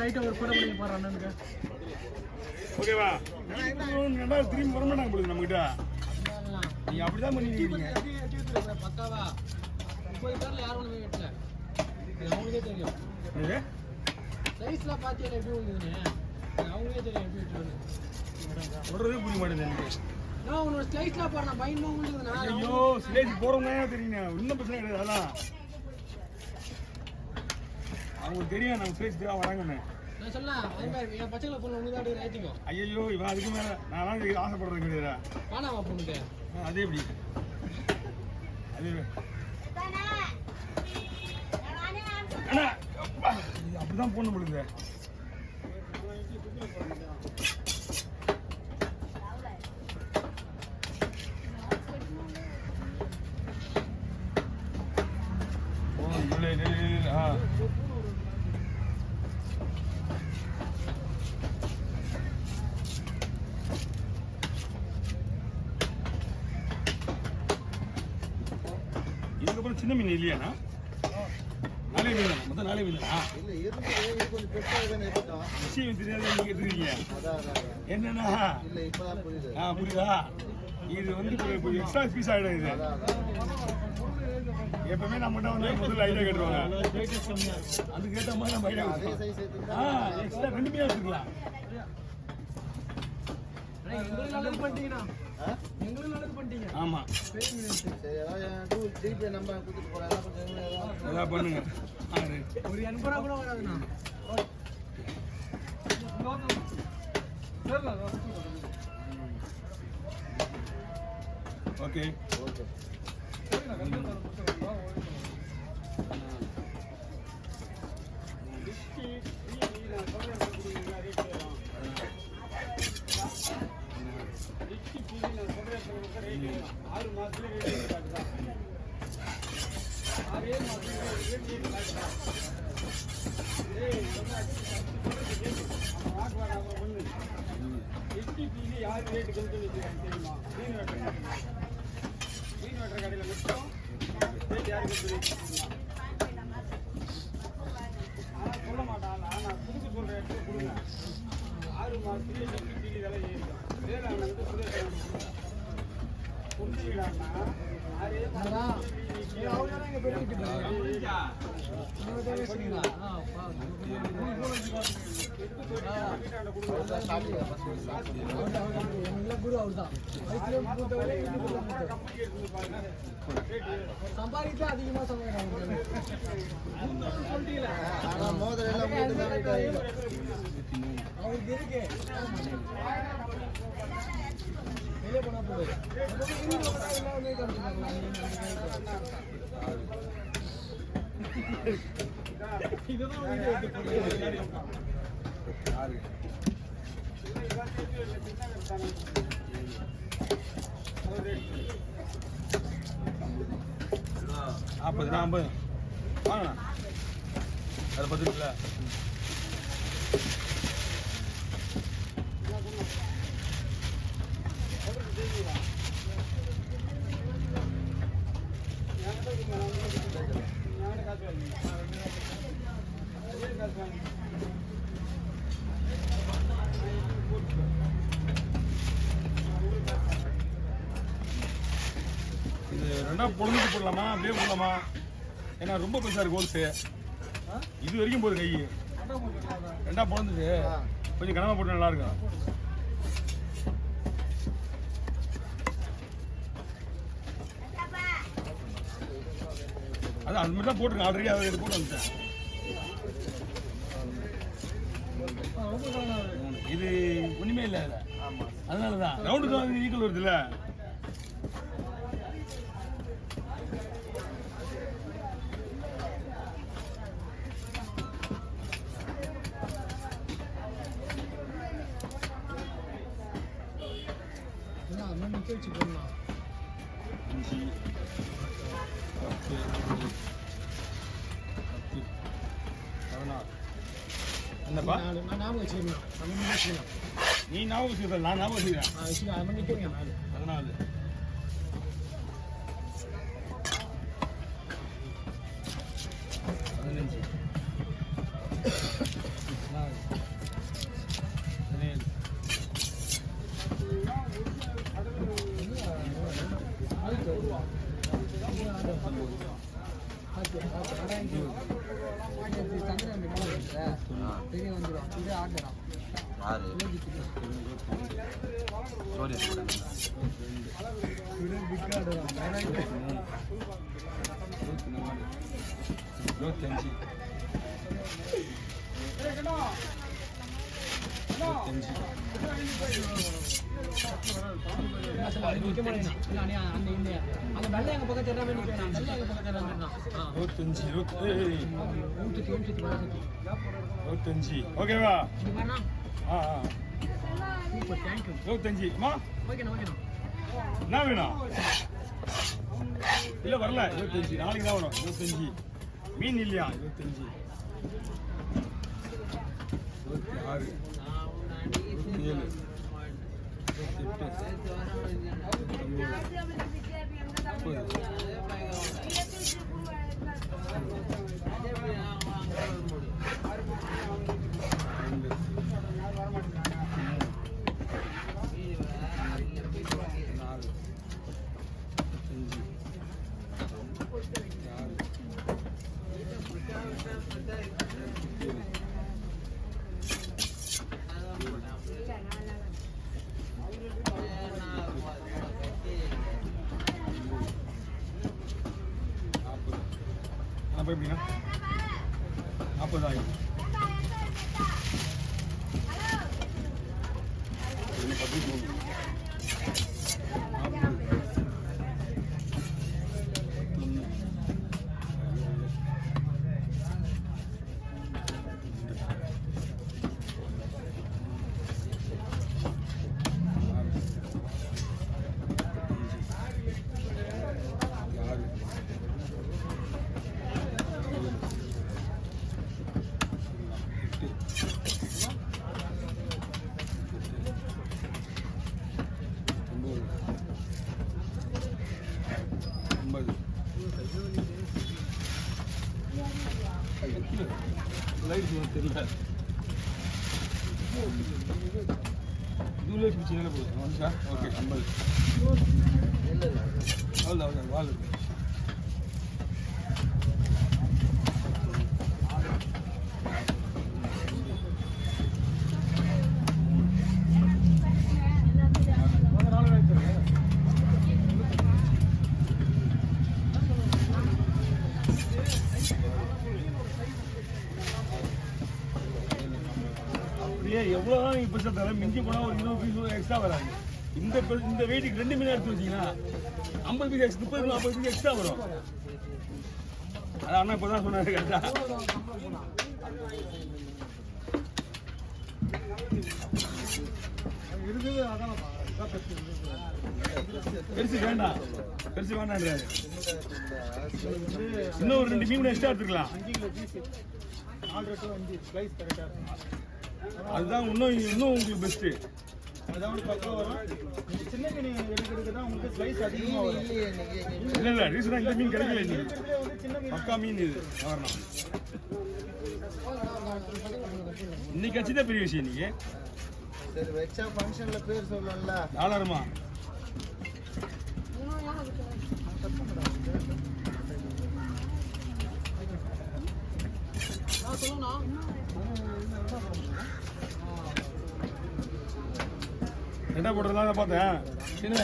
லைட்டாக ஒரு படம் பண்ணி போகிறேன் அண்ணனுக்கு. ஓகேவா? ரெண்டாவது திரும்பி வர மாட்டாங்க போடுது நம்மகிட்ட. நீங்க அப்படிதான் பண்ணிருக்கீங்க. பக்காவா 30 பேர்ல யாரும் ஒண்ணுமே வெட்டல. அவங்களுக்கே தெரியும். சைஸ்லாம் பாத்தியா எப்படி வந்துதுன்னு அவங்களுக்கே தெரியும் எப்படி வெட்டுறது. சொல்றதே புரிய மாட்டேங்குது. நான் உன்னோட ஸ்லைஸ்லாம் பாரு நான் பயமா வந்துதுனா. ஐயோ ஸ்லைஸ் போறவங்க தெரியுங்க. இன்னும் பிரச்சனை கிடையாது. அதான் அவங்களுக்கு தெரியும் நம்ம ஸ்லைஸ் தேவை வராங்கன்னு. நான் சொன்னேன் அதே மாதிரி என் பச்சைல பொண்ணு உங்களுக்கு தான் ரேட்டிங்கோ. ஐயோ இவன் அதுக்கு மேல நான் ஆசைப்படுறது கிடையாதா? காணாமா பொண்ணுக்கு அதே எப்படி அது அண்ணா அப்படிதான் போன முடியுது. இதுக்கப்புறம் சின்ன மீன் இல்லையாண்ணா? நாளே மீன் மொத்தம் நாளே மீனா? விஷயம் தெரியாத நீங்க எடுத்துருக்கீங்க. என்னன்னா புரியுதா? இது வந்து எக்ஸ்ட்ரா பீஸ் ஆகிடும். இது எப்பவுமே நம்மகிட்ட வந்து முதல்ல ஐடியா கேட்டுருவாங்க. அதுக்கேற்ற மாதிரி நம்ம ஐடியா எக்ஸ்ட்ரா 2 மீன் எடுத்துக்கலாம். ஆமா பண்ணுங்க. ஒரு 80 கூட வராதுண்ணா. ஓகே யாரு ரேட்டு தெரியுமா? மீன் வெட்டுற கடையில் மட்டும் ரேட் யாருக்கு சொல்ல மாட்டான். நான் புதுக்கு சொல்ற இடத்துல கொடுங்க. 6 மாதத்துலேயே எஸ்டி பீலி விலை ஏறிடும். வேளாண் வந்து புரிஞ்சுக்கிட்டாங்கன்னா சம்பாதிச்சா அதிகமா அவருக்கு இருக்கு வெளியே போனா போதும். இதுதான் வீடியோ எடுத்து 40 50 வாங்கண்ணா. அது 10 இருக்குல்ல. இது ரெண்டா பொழுதுக்கு போடலாமா அப்படியே போடலாமா? ஏன்னா ரொம்ப பெருசா இருக்கு ஹோல்ஸு. இது வரைக்கும் போகுது கை. ரெண்டா பொழுதுக்கு கொஞ்சம் கனமா போட்டு நல்லா இருக்கும். அது அது மாதிரி தான் போட்டுருங்க. ஆல்ரெடி அதை போட்டு வந்துட்டேன். இது ஒண்ணுமே இல்லை. அதனாலதான் ரவுண்டு தான் ஈக்குவல் வருது இல்ல. வச்சு போடலாம். 5 10 16 என்னப்பா? நான் ஞாபகம் வச்சுக்கிறேன். நீ ஞாபகம் வச்சுக்கிறேன். நான் ஞாபகம் வச்சுக்கிறேன். அது நிற்கிறேன். 14 15 ஓகேவா? 25 அம்மா என்ன வேணும்? இல்ல வரல 25 நாளைக்கு தான் வரும். 25 மீன் இல்லையா? 25 26 27 அப்போ எப்படின்னா 40 ஆகும். தெரியல தூளே பிடிச்சி போகுது மனுஷா. ஓகே 50 அவ்வளோ வாழ் எவ்வளோதான் நீங்கள் பைசா தர மிஞ்சி போனால் ஒரு 20 பீஸ் எக்ஸ்ட்ரா வராது. இந்த வெயிட்டுக்கு 2 மீன் எடுத்து வச்சிங்கன்னா 50 பீஸ் 30 40 பீஸ் எக்ஸ்ட்ரா வரும். அது அண்ணா இப்போ தான் சொன்னார் கரெக்டாக. பெருசு வேண்டாம் வேண்டான்றாரு. இன்னும் ஒரு 2 மீன் எக்ஸ்ட்ரா எடுத்துக்கலாம். அதுதான் இன்னும் உங்களுக்கு பெஸ்ட்டு. அதாவது பக்கம் வரும். சின்ன மீன் எடுக்கிறது தான் உங்களுக்கு ஸ்லைஸ் அதிகமாக வரும். இல்லை ரீசனாக இந்த மீன் கிடைக்கல இன்னைக்கு. பக்கா மீன் இது வரணும். இன்னைக்கு வச்சுதான் பெரிய விஷயம். இன்னைக்கு சரி வச்சா ஃபங்க்ஷனில் பேர் சொல்லணும்ல. ஆளாருமா என்ன போடுறதுலாம் பார்த்தேன். சின்ன